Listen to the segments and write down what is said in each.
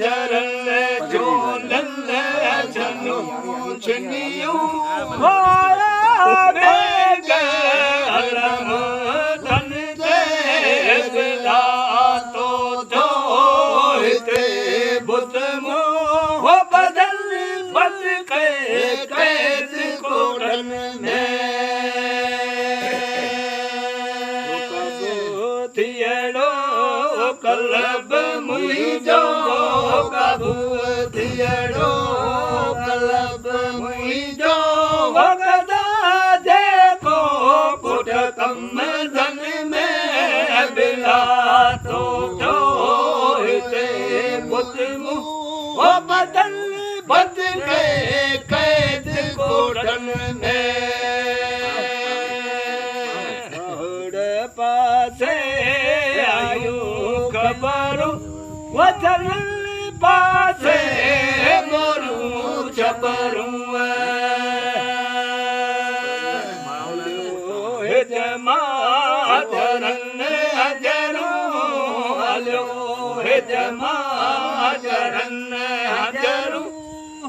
चरण झोलन जनु चनियो अलम धन देव तो जोते बुत मोह बदल बद कैद कोड़न में थियड़ो कलब मुझो काबू थियड़ो कलब मुझो वगदा देखो कुट कम धन में बिला तो जोते बुत मुह बदल बद कैद कोड़न में पासे आयु खबरू वचन पासे मोरू छबरू जमाचरन हजरू हलो जमाचरन हजरू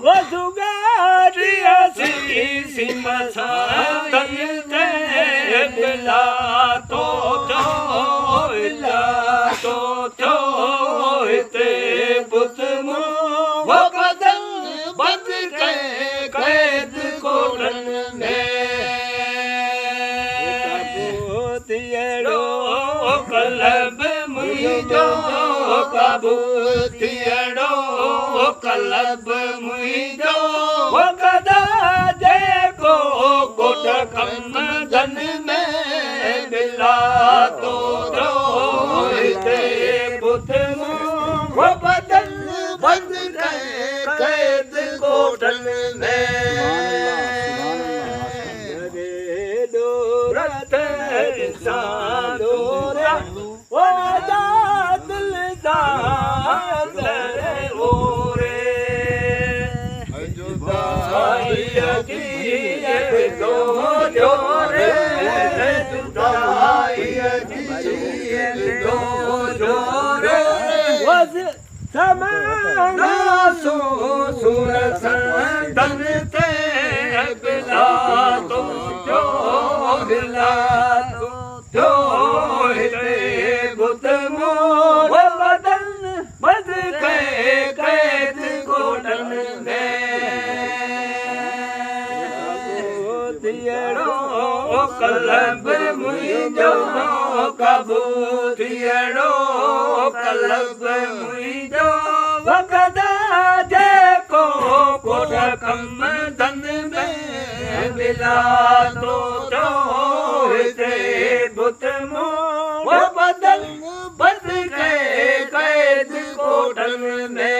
वसुगारी सिम साधन ते बिला तो ते बुत मुह बदल बद कैद कोड़न में थियड़ो कलब मुझो काबू थियड़ो कलब मुझो वगदा देखो कोट कम धन में बिला तो जोते बुत मुह बदल बद कैद कोड़न में दूरत सादोरा वादा दिल दारे ओरे जुदाई की दो जोरे जुदाई की दो जोरे वज समाना सो सूरत धन ते बिला तो जो बिला तो जोते बुत मोह बदल बद कैद कोड़न में थियड़ो कलब मुझो काबू थियड़ो कलब मुझो वगदा देखो कोट कम धन में बिला तो जोते बुत मुह बदल बद कैद कोड़न में